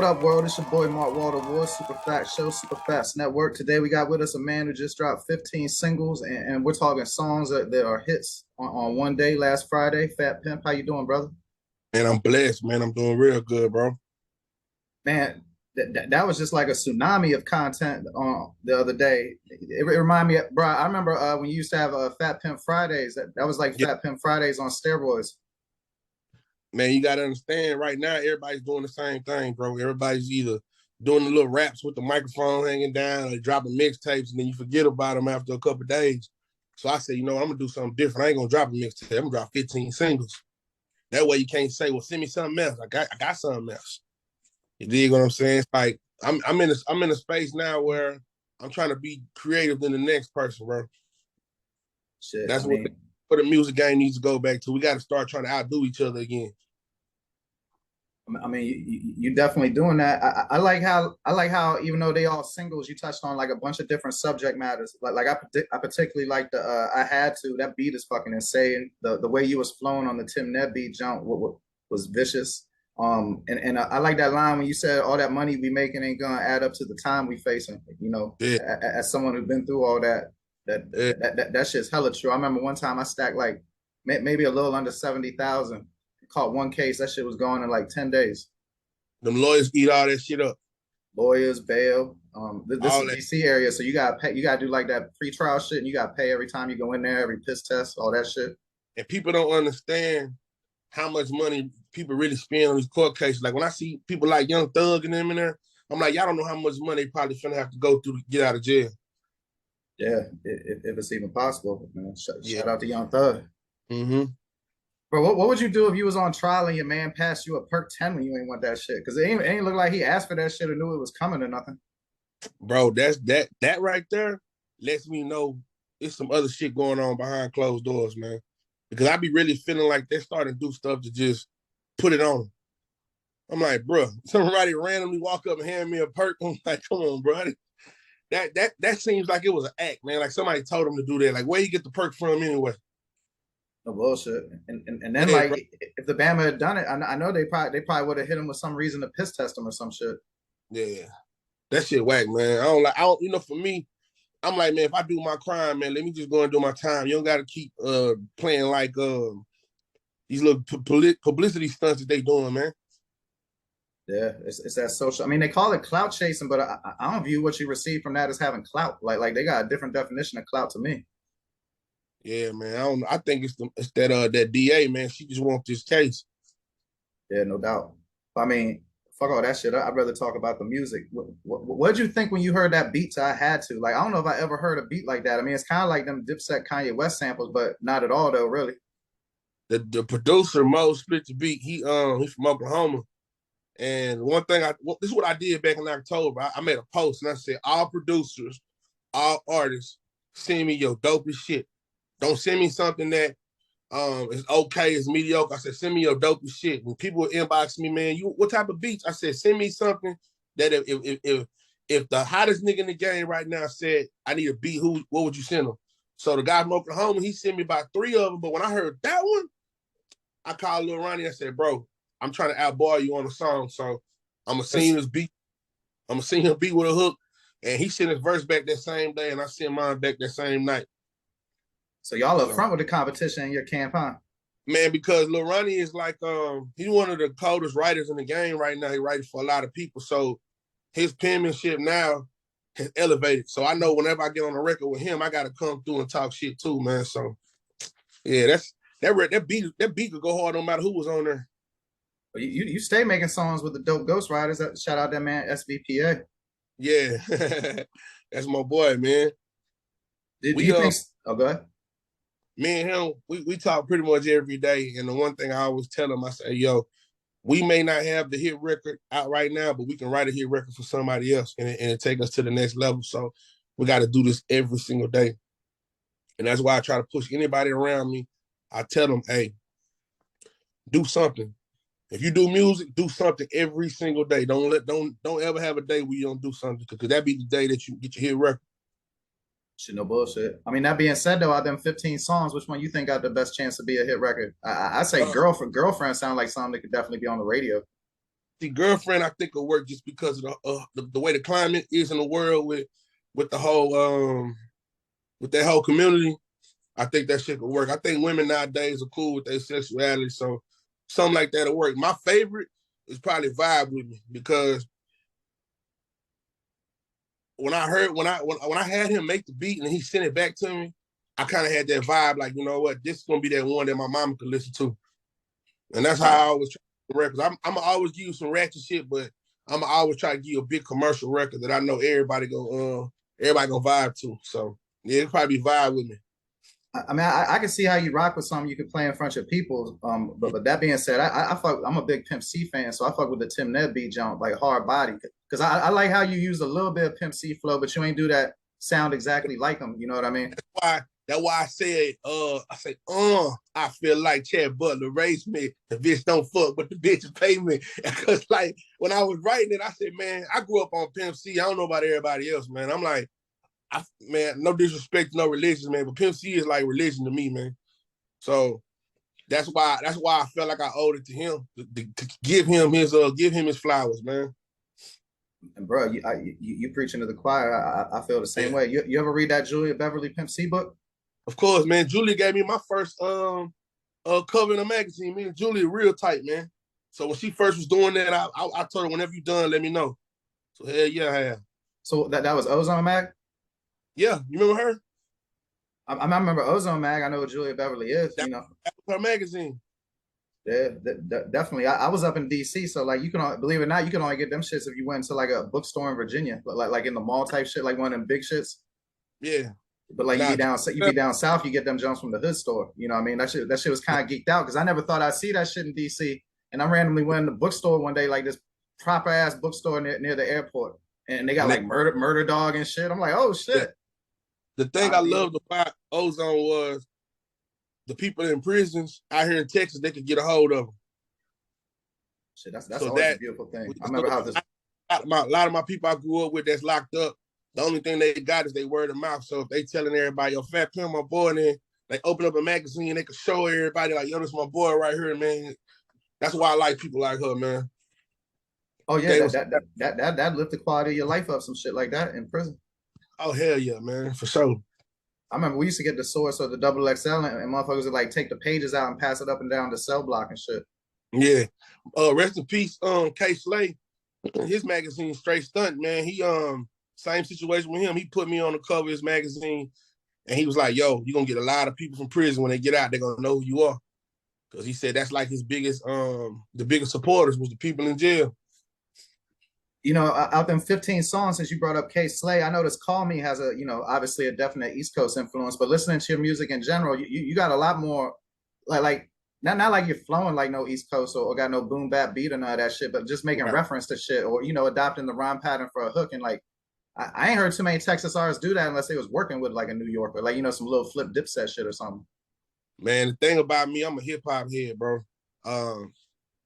What up, world? It's your boy Mark Walter Ward, Super Fat Show, Super Fats Network. Today we got with us a man who just dropped 15 singles, and we're talking songs that are hits on one day, last Friday. Fat Pimp, how you doing, brother? Man, I'm blessed, man. I'm doing real good, bro. Man, that was just like a tsunami of content the other day. It reminded me, bro. I remember when you used to have Fat Pimp Fridays. That was like Yeah, Fat Pimp Fridays on steroids. man, you gotta understand right now, everybody's doing the same thing, bro. Everybody's either doing the little raps with the microphone hanging down or dropping mixtapes, and then you forget about them after a couple of days. So I said, I'm gonna do something different. I ain't gonna drop a mixtape. I'm gonna drop 15 singles. That way you can't say, well, send me something else. I got something else. You dig what I'm saying? It's like I'm in a space now where I'm trying to be creative than the next person, bro. Shit, I That's what mean, the music game needs to go back to. We got to start trying to outdo each other again. you definitely doing that. I like how even though they all singles, you touched on like a bunch of different subject matters. I particularly like the I had to that beat is fucking insane. The way you was flowing on the Tim Ned beat jump was vicious. And I like that line when you said all that money we making ain't gonna add up to the time we facing. Yeah, As someone who's been through all that, yeah. that shit's hella true. I remember one time I stacked like maybe a little under 70,000. Caught one case. That shit was gone in like 10 days. Them lawyers eat all that shit up. Lawyers, bail. This All is that. DC area, so you gotta pay. You gotta do like that pre-trial shit, and you gotta pay every time you go in there, every piss test, all that shit. And people don't understand how much money people really spend on these court cases. Like when I see people like Young Thug and them in there, I'm like, y'all don't know how much money they probably finna have to go through to get out of jail. Yeah, if it's even possible, man. Yeah. Shout out to Young Thug. Mm-hmm. Bro, what would you do if you was on trial and your man passed you a perk 10 when you ain't want that shit? Because it ain't look like he asked for that shit or knew it was coming or nothing. Bro, that right there lets me know it's some other shit going on behind closed doors, man. Because I be really feeling like they're starting to do stuff to just put it on them. I'm like, bro, somebody randomly walk up and hand me a perk. I'm like, come on, bro. That seems like it was an act, man. Like somebody told him to do that. Like, where you get the perk from anyway? No bullshit. And then Yeah, like bro. if the Bama had done it, I know they probably would have hit him with some reason to piss test him or some shit. Yeah. That shit whack, man. I don't, for me, I'm like, man, if I do my crime, man, let me just go and do my time. You don't gotta keep playing like these little publicity stunts that they doing, man. Yeah, it's that social. I mean, they call it clout chasing, but I don't view what you receive from that as having clout. Like they got a different definition of clout to me. Yeah, man. I think it's that DA, man. She just wants this case. Yeah, no doubt. I mean, fuck all that shit. I'd rather talk about the music. What'd you think when you heard that beat? I had to. Like, I don't know if I ever heard a beat like that. I mean, it's kind of like them Dipset Kanye West samples, but not at all though, really. The producer Mo split the beat. He's from Oklahoma. And one thing this is what I did back in October. I made a post and I said, all producers, all artists, send me your dopest shit. Don't send me something that is okay, is mediocre. I said, send me your dopest shit. When people inbox me, man, you what type of beats? I said, send me something that if the hottest nigga in the game right now said, I need a beat, what would you send him? So the guy from Oklahoma, he sent me about 3 of them. But when I heard that one, I called Lil Ronnie. I said, bro, I'm trying to outbar you on the song. So I'm gonna sing this beat. I'm gonna sing him beat with a hook. And he sent his verse back that same day, and I sent mine back that same night. So y'all up So front with the competition in your campaign. man, because Lil Ronnie is like he's one of the coldest writers in the game right now. He writes for a lot of people. So his penmanship now has elevated. So I know whenever I get on a record with him, I gotta come through and talk shit too, man. So yeah, that beat could go hard no matter who was on there. You stay making songs with the dope Ghost Riders. Shout out that man SVPA. Yeah. That's my boy, man. Do We you think? Oh, go ahead. me and him, we talk pretty much every day. And the one thing I always tell him, I say, yo, we may not have the hit record out right now, but we can write a hit record for somebody else and take us to the next level. So we got to do this every single day. And that's why I try to push anybody around me. I tell them, hey, do something. If you do music, do something every single day. Don't ever have a day where you don't do something because that be the day that you get your hit record. Shit, no bullshit. I mean, that being said, though, out of them 15 songs, which one you think got the best chance to be a hit record? I say Uh, girlfriend sound like something that could definitely be on the radio. See, girlfriend, I think will work just because of the way the climate is in the world with the whole with that whole community. I think that shit could work. I think women nowadays are cool with their sexuality, so something like that'll work. My favorite is probably Vibe with Me because when I had him make the beat and he sent it back to me, I kind of had that vibe like, you know what, this is gonna be that one that my mama could listen to, and that's how I always try to records. I'm gonna always give you some ratchet shit, but I'm gonna always try to give you a big commercial record that I know everybody gonna vibe to. So yeah, it'll probably be Vibe with Me. I mean, I can see how you rock with something you can play in front of people. But that being said, I fuck. I'm a big Pimp C fan, so I fuck with the Tim Ned beat jump like hard body because I like how you use a little bit of Pimp C flow, but you ain't do that sound exactly like him. You know what I mean? That's why I said, I feel like Chad Butler raised me. The bitch don't fuck, but the bitch pay me. Because like when I was writing it, I said, man, I grew up on Pimp C. I don't know about everybody else, man. I'm like, man, no disrespect to no religion, man, but Pimp C is like religion to me, man. So that's why I felt like I owed it to him to give him his flowers, man. And bro, you preaching to the choir. I feel the same way. You ever read that Julia Beverly Pimp C book? Of course, man. Julia gave me my first cover in a magazine. Me and Julia real tight, man. So when she first was doing that, I told her whenever you done, let me know. So hell yeah, I have. So that was Ozone Mag. Yeah, you remember her? I remember Ozone Mag. I know what Julia Beverly is. That was her magazine. Yeah, definitely. I was up in DC, so like you can believe it or not, you can only get them shits if you went to like a bookstore in Virginia, like in the mall type shit, like one of them big shits. Yeah. But like you be down south, you get them jumps from the hood store. You know what I mean? That shit was kind of geeked out because I never thought I'd see that shit in DC. And I randomly went in the bookstore one day, like this proper ass bookstore near the airport, and they got like murder dog and shit. I'm like, oh shit. Yeah. The thing I loved about Ozone was the people in prisons out here in Texas, they could get a hold of them. Shit, that's always a beautiful thing. I remember how this. A lot of my people I grew up with that's locked up, the only thing they got is they word of mouth. So if they telling everybody, yo, Fat Pimp, my boy, and then they open up a magazine, they can show everybody like, yo, this is my boy right here, man. That's why I like people like her, man. Oh yeah, that lift the quality of your life up, some shit like that in prison. Oh hell yeah, man, for sure. I remember we used to get the source of the double XL and motherfuckers would like take the pages out and pass it up and down the cell block and shit. Yeah. Rest in peace, K Slay. His magazine straight stunt, man. He same situation with him. He put me on the cover of his magazine and he was like, yo, you're gonna get a lot of people from prison when they get out, they're gonna know who you are. Cause he said that's like his biggest the biggest supporters was the people in jail. You know, out them 15 songs, since you brought up K Slay, I noticed Call Me has a, you know, obviously a definite East Coast influence, but listening to your music in general, you got a lot more like not like you're flowing like no East Coast or got no boom bap beat or none of that shit, but just making reference to shit or, you know, adopting the rhyme pattern for a hook. And like, I ain't heard too many Texas artists do that unless they was working with like a New Yorker, like, you know, some little flip dipset shit or something. Man, the thing about me, I'm a hip hop head, bro.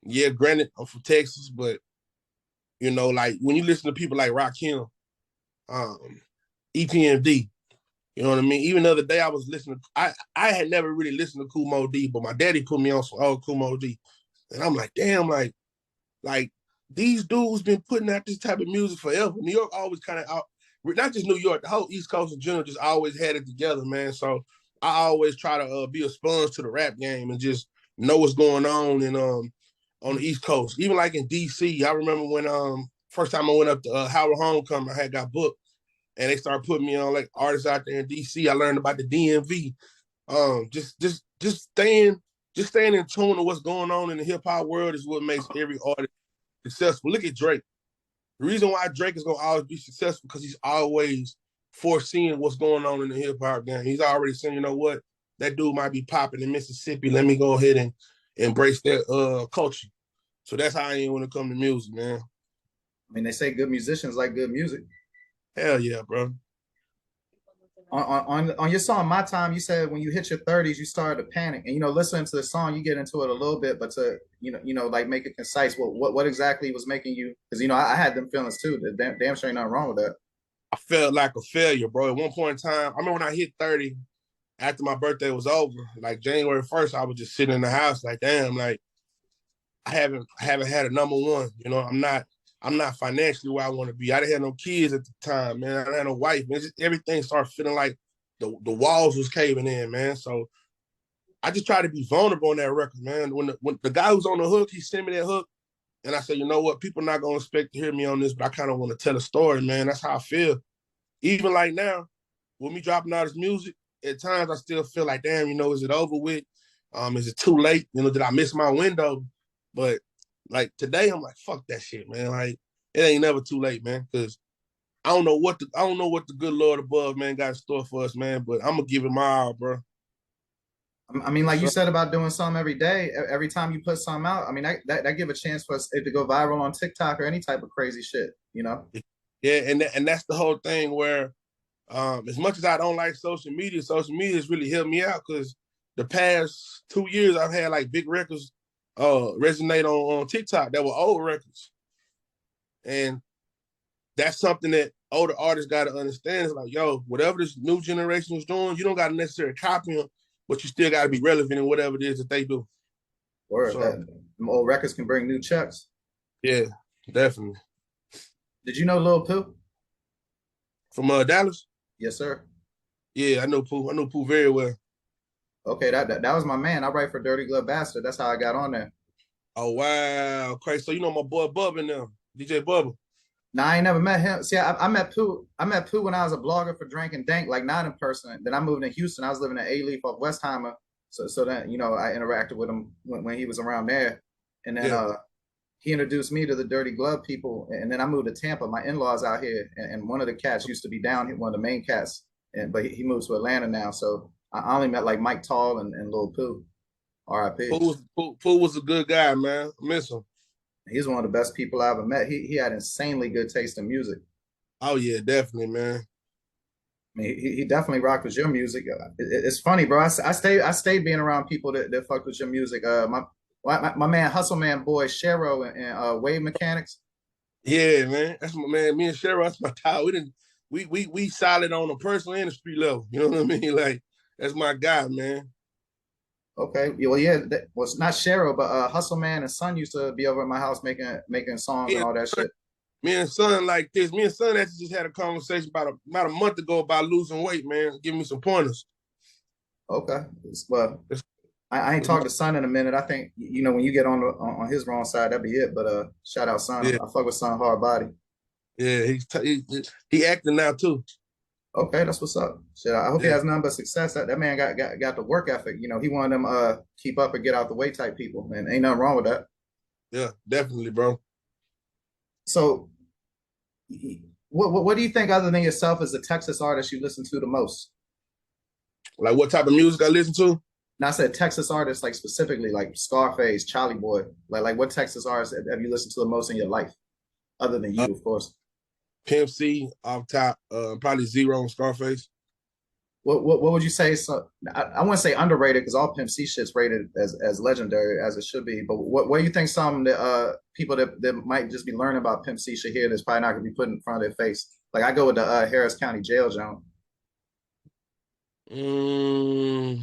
Yeah, granted, I'm from Texas, but you know, like when you listen to people like Rakim, EPMD, you know what I mean? Even the other day I was listening, I had never really listened to Kool Moe Dee, but my daddy put me on some old Kool Moe Dee. And I'm like, damn, like these dudes been putting out this type of music forever. New York always kind of out, not just New York, the whole East Coast in general just always had it together, man. So I always try to be a sponge to the rap game and just know what's going on and on the East Coast. Even like in DC, I remember when first time I went up to Howard Homecoming, I had got booked and they started putting me on like artists out there in DC. I learned about the DMV. Just staying in tune to what's going on in the hip hop world is what makes every artist successful. Look at Drake. The reason why Drake is gonna always be successful because he's always foreseeing what's going on in the hip hop game. He's already saying, you know what, that dude might be popping in Mississippi. Let me go ahead and embrace that culture. So that's how I am when it comes to music, man. I mean, they say good musicians like good music. Hell yeah, bro. On your song "My Time," you said when you hit your 30s, you started to panic, and you know, listening to the song, you get into it a little bit, but to like make it concise. What exactly was making you? Because you know, I had them feelings too. Damn sure ain't nothing wrong with that. I felt like a failure, bro. At one point in time, I remember when I hit 30, after my birthday was over, like January 1st, I was just sitting in the house, like, damn, like I haven't had a number one. You know, I'm not financially where I want to be. I didn't have no kids at the time, man. I didn't have no wife. Man. Everything started feeling like the walls was caving in, man. So I just try to be vulnerable on that record, man. When the guy who's on the hook, he sent me that hook, and I said, you know what, people are not gonna expect to hear me on this, but I kind of want to tell a story, man. That's how I feel. Even like now, with me dropping all this music, at times I still feel like, damn, you know, is it over with? Is it too late? You know, did I miss my window? But like today, I'm like, fuck that shit, man. Like it ain't never too late, man. Because I don't know what the good Lord above, man, got in store for us, man. But I'm gonna give it my all, bro. I mean, like you So said about doing something every day, every time you put something out. I mean, that give a chance for it to go viral on TikTok or any type of crazy shit, you know? yeah, and that's the whole thing where as much as I don't like social media has really helped me out because the past 2 years I've had like big records resonate on TikTok that were old records. And that's something that older artists got to understand. It's like, yo, whatever this new generation is doing, you don't got to necessarily copy them, but you still got to be relevant in whatever it is that they do. Or So, that them old records can bring new checks. yeah, definitely. Did you know Lil Pooh? From Dallas, Yes, sir. yeah, I know Pooh. I know Pooh very well. Okay, that was my man. I write for Dirty Glove Bastard. That's how I got on there. Oh wow, okay. So you know my boy Bubba and them, DJ Bubba. Now I ain't never met him. See, I met Pooh. I met Pooh when I was a blogger for Drink and Dank, like not in person. Then I moved to Houston. I was living in A-Leaf off Westheimer. So then I interacted with him when he was around there. And then Yeah, he introduced me to the Dirty Glove people. And then I moved to Tampa. My in-laws out here, and one of the cats used to be down here, one of the main cats. But he moved to Atlanta now. So I only met like Mike Tall and Lil Pooh. R.I.P. Pooh was a good guy, man. I miss him. He's one of the best people I ever met. He had insanely good taste in music. Oh yeah, definitely, man. I mean, he definitely rocked with your music. It's funny, bro. I stayed being around people that fucked with your music. My man, Hustle Man boy, Shero and Wave Mechanics. Yeah, man. That's my man. Me and Cheryl, that's my tie. We solid on a personal and a street level. You know what I mean? Like that's my guy, man. Okay, yeah, well, yeah, well, it's not Shero, but Hustle Man and Son used to be over at my house making songs Me and and all that son, shit. me and son like this. Me and son actually just had a conversation about a month ago about losing weight, man. Give me some pointers. Okay, well, It's, I ain't it's my, talked to Son in a minute. I think when you get on his wrong side, that'd be it. But shout out Son. yeah, I fuck with Son hard body. yeah. He acting now too. Okay, that's what's up. Shit, I hope he Yeah, has nothing but success. That man got the work ethic. He one of them keep up and get out the way type people, and ain't nothing wrong with that. yeah, definitely, bro. So, what do you think other than yourself is the Texas artist you listen to the most? Like what type of music I listen to? Now I said Texas artists, like specifically like Scarface, Charlie Boy. Like what Texas artists have you listened to the most in your life, other than Uh, you, of course? Pimp C off top, probably Zero on Scarface. What would you say? So I wouldn't say underrated because all Pimp C shit's rated as legendary as it should be. But what do you think some that people that might just be learning about Pimp C should hear that's probably not gonna be put in front of their face? Like I go with the Harris County Jail Zone. Mm,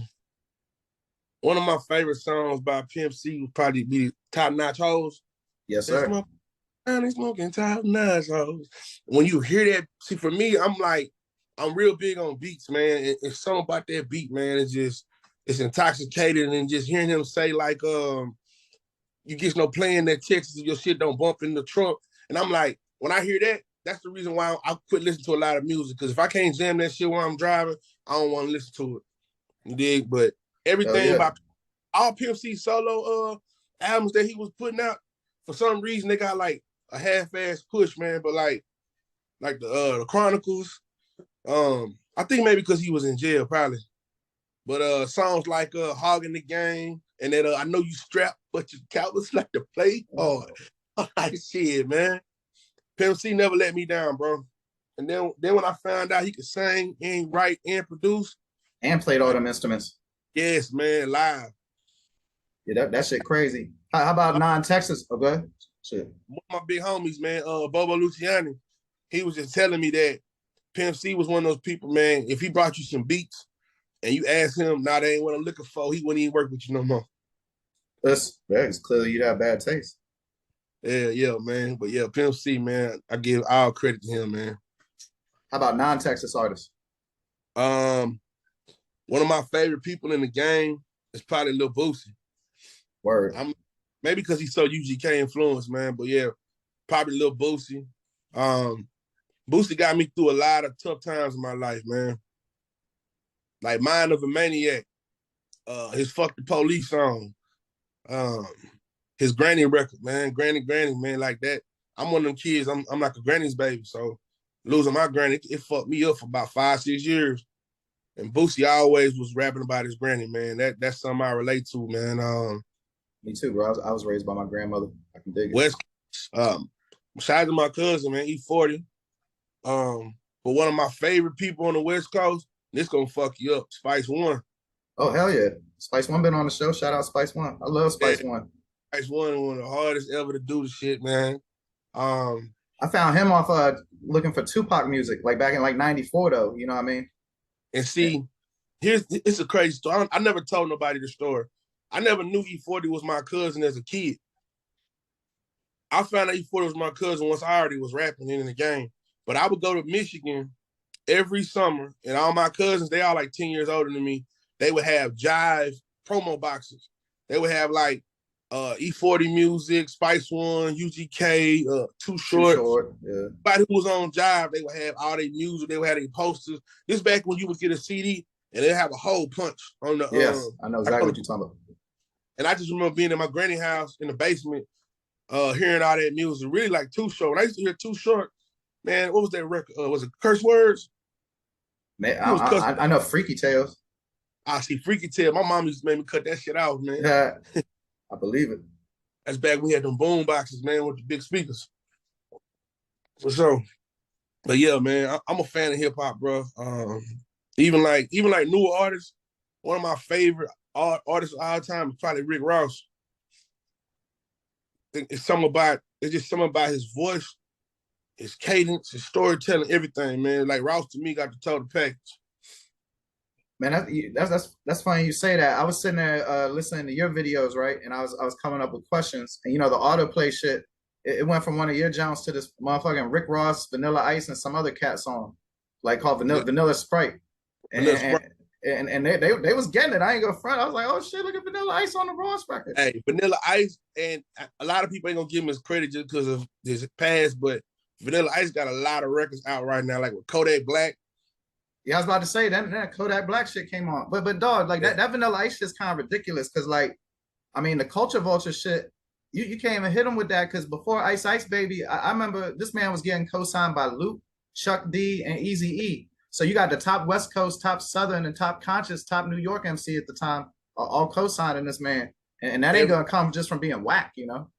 One of my favorite songs by Pimp C would probably be Top Notch Hoes. Yes, They sir. smoke, they smoking Top Notch Hoes. When you hear that, see, for me, I'm real big on beats, man. It's something about that beat, man. It's intoxicating, and just hearing him say like, you get no playing that Texas, your shit don't bump in the trunk. And I'm like, when I hear that, that's the reason why I quit listening to a lot of music. Because if I can't jam that shit while I'm driving, I don't want to listen to it. You dig? But Hell everything yeah. about all Pimp C solo albums that he was putting out, for some reason they got like a half-ass push, man. But like the Chronicles, I think maybe because he was in jail, probably. But songs like Hogging the Game and then I know you strapped, but you countless like to play hard. Like shit, man. Pimp C never let me down, bro. And then when I found out he could sing and write and produce, And played all like them instruments. yes, man, live. Yeah, that shit crazy. How about non-Texas? Okay. Shit. One of my big homies, man, Bobo Luciani, he was just telling me that Pimp C was one of those people, man. If he brought you some beats and you asked him, nah, they ain't what I'm looking for, he wouldn't even work with you no more. It's clearly you have bad taste. Yeah, yeah, man. But yeah, Pimp C, man, I give all credit to him, man. How about non-Texas artists? Um, One of my favorite people in the game is probably Lil Boosie. Word. I'm maybe because he's so UGK influenced, man. But yeah, probably Lil Boosie. Um, Boosie got me through a lot of tough times in my life, man. Like Mind of a Maniac, his Fuck the Police song, um, his Granny record, man. Granny, man, like that. I'm one of them kids. I'm like a granny's baby. So losing my granny, it fucked me up for about 5, 6 years. And Boosie always was rapping about his granny, man. That's something I relate to, man. Me too, bro. I was raised by my grandmother. I can dig it. West, besides my cousin, man, he's 40. But one of my favorite people on the West Coast, this gonna fuck you up, Spice One. Oh hell yeah, Spice One been on the show. Shout out Spice One. I love Yeah, Spice One. Spice one of the hardest ever to do the shit, man. Um, I found him off looking for Tupac music, like back in like '94 though. You know what I mean? and Yeah. see, it's a crazy story. I never told nobody the story. I never knew E40 was my cousin as a kid. I found out E40 was my cousin once I already was rapping in the game. But I would go to Michigan every summer, and all my cousins, they all like 10 years older than me, they would have Jive promo boxes. They would have like E40 music, Spice One, UGK, Too Too Short. short. Yeah. Everybody who was on Jive, they would have all their music, they would have their posters. This back when you would get a CD and they have a hole punch on the Yes, I know like exactly on what the, you're talking about. and I just remember being in my granny house in the basement, hearing all that music, really like Too Short. When I used to hear Too Short, man, what was that record? Was it Curse Words? Man, He was cussing. I know Freaky Tales. I see Freaky Tale. My mom used to make me cut that shit out, man. Yeah, I believe it. That's back when we had them boom boxes, man, with the big speakers. For sure. But yeah, man, I'm a fan of hip hop, bro. Even like newer artists. One of my favorite artists of all time is probably Rick Ross. I think it's just something about his voice, his cadence, his storytelling, everything, man. Like Ross to me got the total package. Man, that's funny you say that. I was sitting there listening to your videos, right? And I was coming up with questions. And you know, the autoplay shit, it went from one of your jumps to this motherfucking Rick Ross, Vanilla Ice, and some other cat song, like called Yeah, Vanilla Sprite. And Vanilla Sprite. and they was getting it. I ain't gonna front. I was like, oh shit, look at Vanilla Ice on the Ross record. Hey, Vanilla Ice, and a lot of people ain't gonna give him his credit just because of his past, but Vanilla Ice got a lot of records out right now, like with Kodak Black. Yeah, I was about to say that Kodak Black shit came on. But dog, like Yeah. that Vanilla Ice shit's kind of ridiculous because like I mean the culture vulture shit, you can't even hit him with that because before Ice Ice Baby, I remember this man was getting co-signed by Luke, Chuck D, and Easy E. So you got the top West Coast, top Southern, and top conscious, top New York MC at the time, all co-signing this man. And that ain't Every, gonna come just from being whack, you know?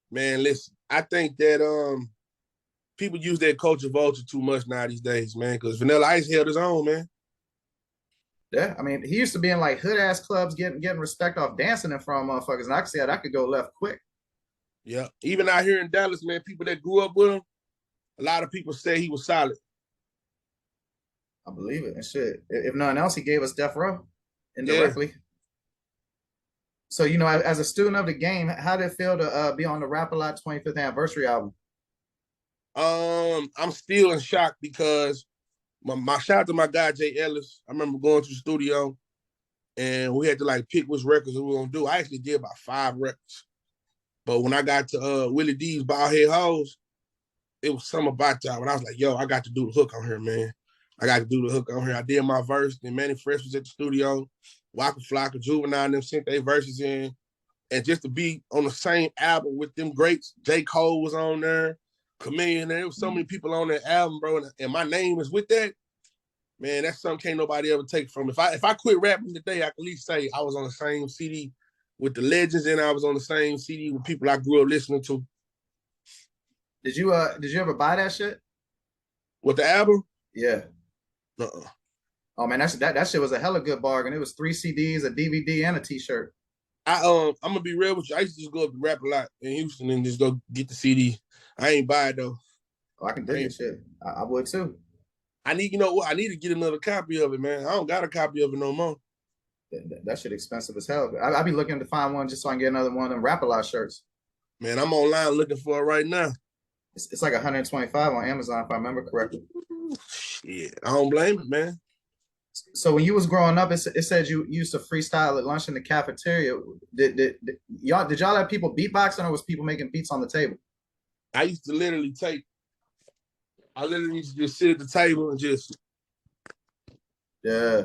man, listen, I think that people use that culture vulture too much now these days, man, because Vanilla Ice held his own, man. Yeah, I mean, he used to be in like hood ass clubs getting respect off dancing in front of motherfuckers, and I could see how that could go left quick. Yeah. Even out here in Dallas, man, people that grew up with him, a lot of people say he was solid. I believe it and shit. If nothing else, he gave us Death Row Yeah. indirectly. So you know, as a student of the game, how did it feel to be on the Rap A Lot 25th anniversary album? I'm still in shock because my shout out to my guy Jay Ellis. I remember going to the studio and we had to like pick which records we were gonna do. I actually did about 5 records. But when I got to Willie D's Bald Head Hoes, it was something about that. When I was like, yo, I got to do the hook on here, man. I got to do the hook on here. I did my verse. Then Manny Fresh was at the studio. Waka Flocka, Juvenile, and them sent their verses in. And just to be on the same album with them greats, J. Cole was on there, Chameleon, there was so many people on that album, bro. And my name is with that. Man, that's something can't nobody ever take from me. If I quit rapping today, I can at least say I was on the same CD with the legends and I was on the same CD with people I grew up listening to. Did you ever buy that shit? With the album, Yeah. uh-uh. Oh man, that shit was a hella good bargain. It was 3 CDs, a DVD, and a T-shirt. I'm gonna be real with you. I used to just go up to Rap A Lot in Houston and just go get the CD. I ain't buy it though. Oh, I can I dig it ain't. shit. I would too. I need, you know what? I need to get another copy of it, man. I don't got a copy of it no more. That shit expensive as hell. I be looking to find one just so I can get another one of them Rap-A-Lot shirts. Man, I'm online looking for it right now. It's like 125 on Amazon if I remember correctly. Shit, I don't blame it, man. So when you was growing up, it said you used to freestyle at lunch in the cafeteria. Did y'all have people beatboxing or was people making beats on the table? I used to literally take. I literally used to just sit at the table and just, Yeah. you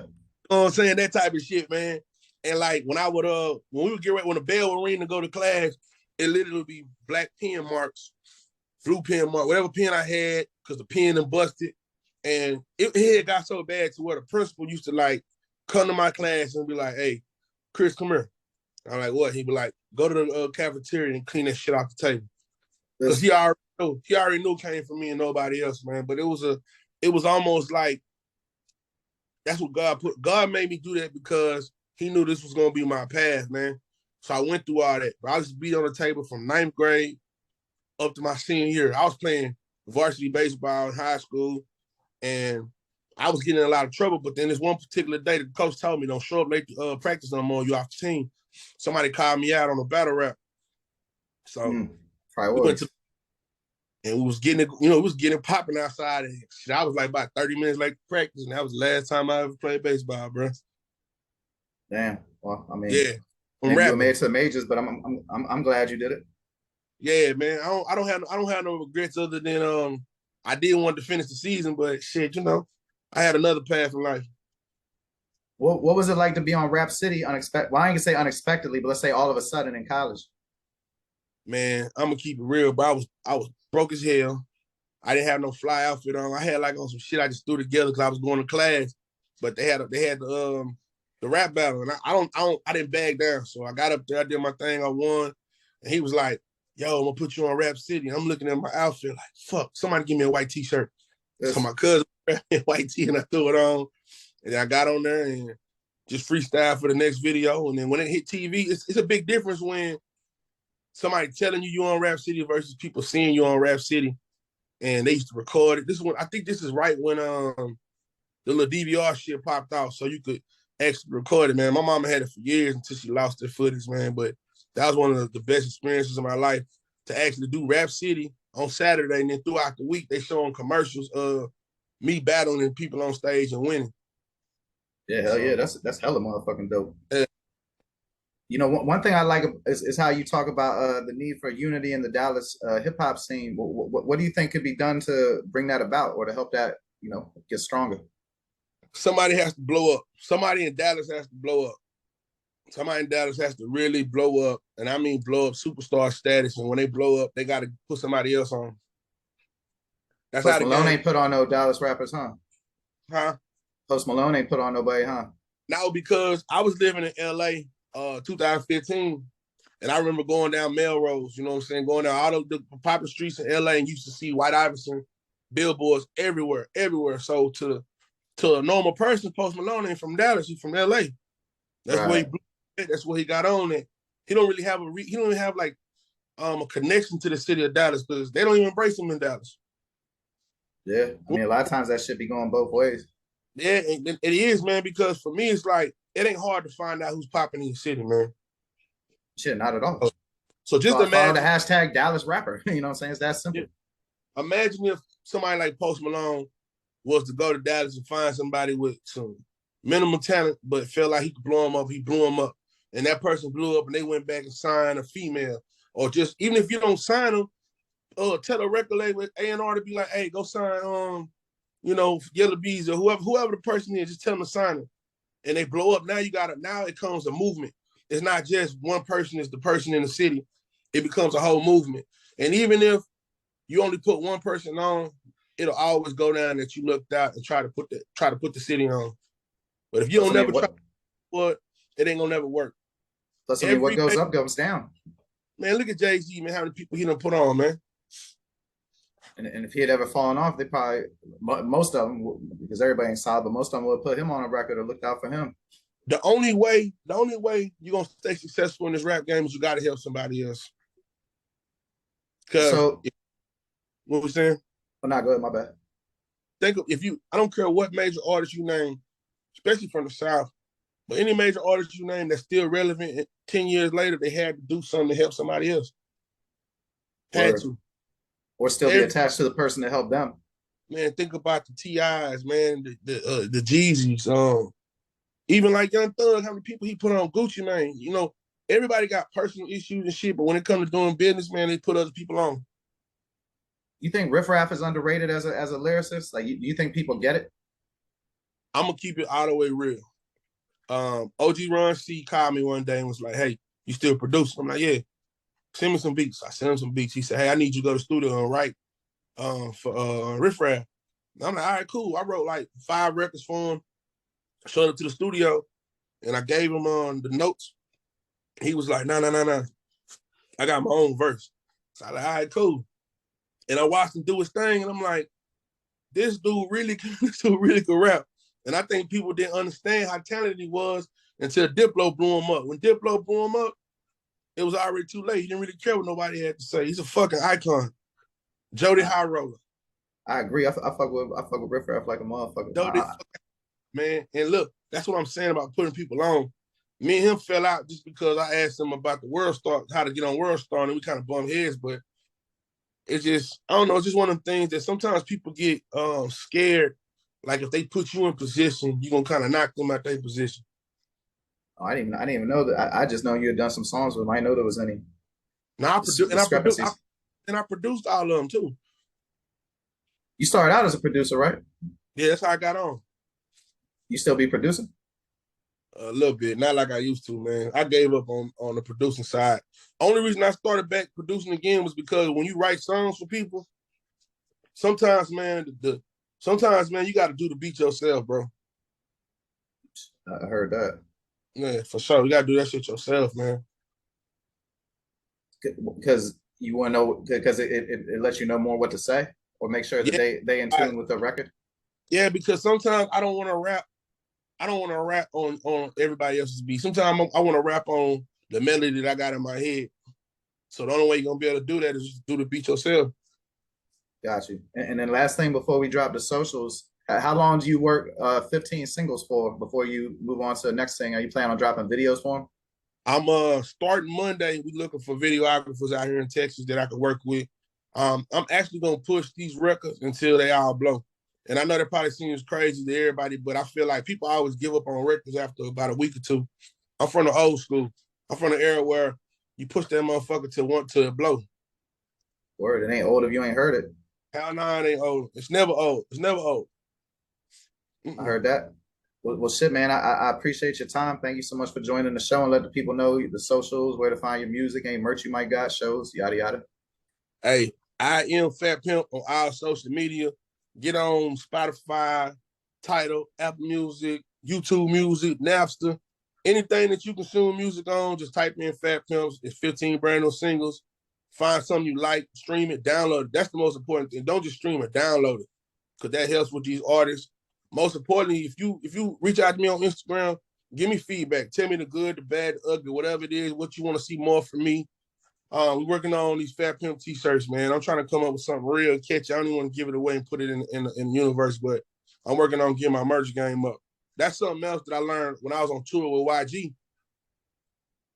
know what I'm saying, that type of shit, man. And like when I would when we would get ready, when the bell would ring to go to class, it literally would be black pen marks, blue pen mark, whatever pen I had, because the pen and busted. And it had got so bad to where the principal used to like come to my class and be like, "Hey, Chris, come here." I'm like, "What?" He'd be like, "Go to the cafeteria and clean that shit off the table," because This, he already knew came from me and nobody else, man. But it was almost like that's what God put. God made me do that because He knew this was gonna be my path, man. So I went through all that. But I used to be on the table from ninth grade up to my senior year. I was playing varsity baseball in high school, and I was getting in a lot of trouble. But then this one particular day, the coach told me, "Don't show up late to practice no more. You off the team." Somebody called me out on a battle rap, so we went to priorities. and we was getting it, it was getting popping outside. And shit, I was like about 30 minutes late to practice, and that was the last time I ever played baseball, bro. Damn. Well, I mean, Yeah, from maybe you made rapping. it to the majors, but I'm glad you did it. Yeah, man. I don't have no regrets other than I did want to finish the season, but shit, I had another path in life. What was it like to be on Rap City unexpected? Well, I ain't gonna say unexpectedly, but let's say all of a sudden in college. Man, I'm gonna keep it real, but I was broke as hell. I didn't have no fly outfit on. I had like on some shit I just threw together because I was going to class. But they had the rap battle, and I didn't bag down. So I got up there, I did my thing, I won, and he was like, "Yo, I'm gonna put you on Rap City." I'm looking at my outfit like, "Fuck, somebody give me a white T-shirt." So This my cousin grabbed me a white tee, and I threw it on, and then I got on there and just freestyle for the next video. And then when it hit TV, it's a big difference when somebody telling you on Rap City versus people seeing you on Rap City, and they used to record it. This is when I think this is right when the little DVR shit popped off, so you could actually record it, man. My mama had it for years until she lost the footage, man. But that was one of the best experiences of my life to actually do Rap City on Saturday, and then throughout the week they showing commercials of me battling people on stage and winning. Yeah, hell yeah, So that's hella motherfucking dope. uh, You know, one thing I like is how you talk about the need for unity in the Dallas hip hop scene. What do you think could be done to bring that about or to help that, get stronger? somebody has to blow up. Somebody in Dallas has to blow up. Somebody in Dallas has to really blow up, and I mean blow up superstar status. And when they blow up, they got to put somebody else on. That's how Post the Malone game, ain't put on no Dallas rappers, huh? huh? Post Malone ain't put on nobody, huh? Now because I was living in LA 2015, and I remember going down Melrose, you know what I'm saying, going down all the popular streets in LA and used to see White Iverson billboards everywhere, everywhere. So to a normal person, Post Malone ain't from Dallas, he's from LA. That's where he Right. blew it. That's where he got on it. He don't really have he don't even have like a connection to the city of Dallas because they don't even embrace him in Dallas. Yeah. I mean, a lot of times that should be going both ways. Yeah, it is, man, because for me, it's like, it ain't hard to find out who's popping in the city, man. Shit, not at all. So just Follow the imagine, hashtag Dallas rapper. You know what I'm saying? It's that simple. imagine if somebody like Post Malone was to go to Dallas and find somebody with some minimal talent, but felt like he could blow him up, he blew him up. And that person blew up and they went back and signed a female. Or just, even if you don't sign them, tell a record label, A&R to be like, "Hey, go sign, Yellow Bees or whoever the person is, just tell them to sign them." And they blow up. Now it comes a movement. It's not just one person is the person in the city. It becomes a whole movement. And even if you only put one person on, it'll always go down that you looked out and try to put the city on. But if you Plus, don't I mean, never try, what? it ain't gonna never work. Plus, I mean, what Every goes up goes down. man, look at Jay-Z, man, how many people he done put on, man. And if he had ever fallen off, they probably most of them, because everybody ain't solid, but most of them would put him on a record or looked out for him. The only way you're gonna stay successful in this rap game is you gotta help somebody else. Because So, what we're saying, well, not good. My bad. think of, if you, I don't care what major artist you name, especially from the South. But any major artist you name that's still relevant 10 years later, they had to do something to help somebody else. Had Or to. still be Every attached to the person that helped them. man, think about the TIs, man, the Jeezys, even like Young Thug, how many people he put on Gucci, man. You know, everybody got personal issues and shit, but when it comes to doing business, man, they put other people on. You think Riff Raff is underrated as a lyricist? Like, you think people get it? I'm gonna keep it all the way real. OG Ron C called me one day and was like, "Hey, you still producing?" I'm like, "Yeah." Send me some beats. I sent him some beats. He said, "Hey, I need you to go to the studio and write for Riff Raff." I'm like, "All right, cool." I wrote like 5 records for him. Showed up to the studio, and I gave him the notes. He was like, "No, no, no, no. I got my own verse." So I was like, "All right, cool." And I watched him do his thing, and I'm like, "This dude really, this dude really could rap." And I think people didn't understand how talented he was until Diplo blew him up. When Diplo blew him up, it was already too late. He didn't really care what nobody had to say. He's a fucking icon. Jody I, High Roller. I agree. I fuck with Riff Raff like a motherfucker. Jody, man. And look, that's what I'm saying about putting people on. Me and him fell out just because I asked him about the World Star, how to get on World Star, and we kind of bumped heads. But it's just, I don't know, it's just one of them things that sometimes people get scared. Like if they put you in position, you're gonna kind of knock them out their position. I didn't even know that. I just know you had done some songs with him. I didn't know there was any Now I produce discrepancies. and I produced all of them too. You started out as a producer, right? Yeah, that's how I got on. You still be producing? A little bit, not like I used to, man. I gave up on the producing side. Only reason I started back producing again was because when you write songs for people, sometimes, man, sometimes, man, you got to do the beat yourself, bro. I heard that. Yeah, for sure. You got to do that shit yourself, man. Because you want to know, because it lets you know more what to say, or make sure that Yeah, they in I, tune with the record. yeah, because sometimes I don't want to rap. I don't want to rap on everybody else's beat. Sometimes I want to rap on the melody that I got in my head. So the only way you're gonna be able to do that is just do the beat yourself. Got you. And then last thing before we drop the socials, how long do you work 15 singles for before you move on to the next thing? Are you planning on dropping videos for them? I'm starting Monday. We looking for videographers out here in Texas that I can work with. I'm actually gonna push these records until they all blow. And I know that probably seems crazy to everybody, but I feel like people always give up on records after about a week or two. I'm from the old school. I'm from the era where you push that motherfucker to want to blow. Word, it ain't old if you ain't heard it. Hell no, it ain't old. It's never old. It's never old. I Mm-mm. heard that. Well, shit, man. I appreciate your time. Thank you so much for joining the show and let the people know the socials, where to find your music, any merch you might got, shows, yada yada. Hey, I am Fat Pimp on all social media. Get on Spotify, Tidal, Apple Music, YouTube Music, Napster. Anything that you consume music on, just type in Fat Pimps. It's 15 brand new singles. Find something you like, stream it, download it. That's the most important thing. Don't just stream it, download it. Because that helps with these artists. Most importantly, if you reach out to me on Instagram, give me feedback. Tell me the good, the bad, the ugly, whatever it is, what you want to see more from me. We're working on these Fat Pimp t-shirts, man. I'm trying to come up with something real catchy. I don't even want to give it away and put it in the universe, but I'm working on getting my merch game up. That's something else that I learned when I was on tour with YG.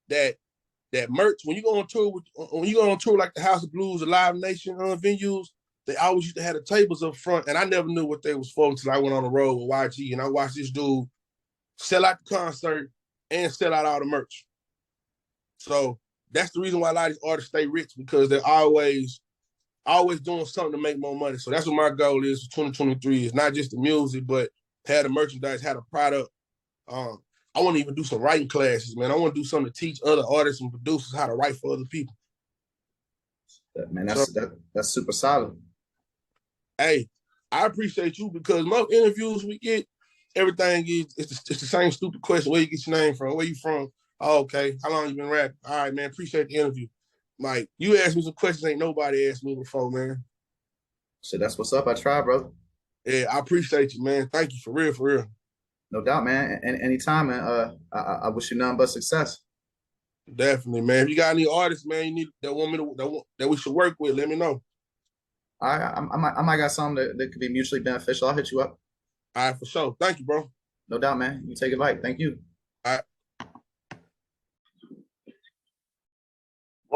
That that merch, when you go on tour like the House of Blues, the Live Nation venues, they always used to have the tables up front, and I never knew what they was for until I went on the road with YG, and I watched this dude sell out the concert and sell out all the merch. So that's the reason why a lot of these artists stay rich because they're always doing something to make more money. So that's what my goal is for 2023 is not just the music, but have the merchandise, have the product. Um, I want to even do some writing classes, man. I want to do something to teach other artists and producers how to write for other people. Man, So, that's super solid. hey, I appreciate you because most interviews we get, everything is it's the same stupid question. Where you get your name from? Where you from? Oh, okay. How long you been rapping? All right, man. Appreciate the interview. Like you asked me some questions ain't nobody asked me before, man. So that's what's up. I try, bro. Yeah, I appreciate you, man. Thank you for real, for real. No doubt, man. Anytime, man. I wish you nothing but success. Definitely, man. If you got any artists, man, you need that want me to that we should work with, let me know. I might got something that could be mutually beneficial. I'll hit you up. All right, for sure. Thank you, bro. No doubt, man. You take it light. Thank you.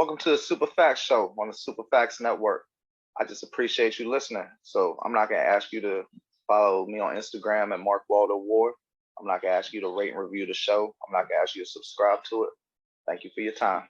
Welcome to the Super Facts Show on the Super Facts Network. I just appreciate you listening. So I'm not gonna ask you to follow me on Instagram at Mark Waldo Ward. I'm not gonna ask you to rate and review the show. I'm not gonna ask you to subscribe to it. Thank you for your time.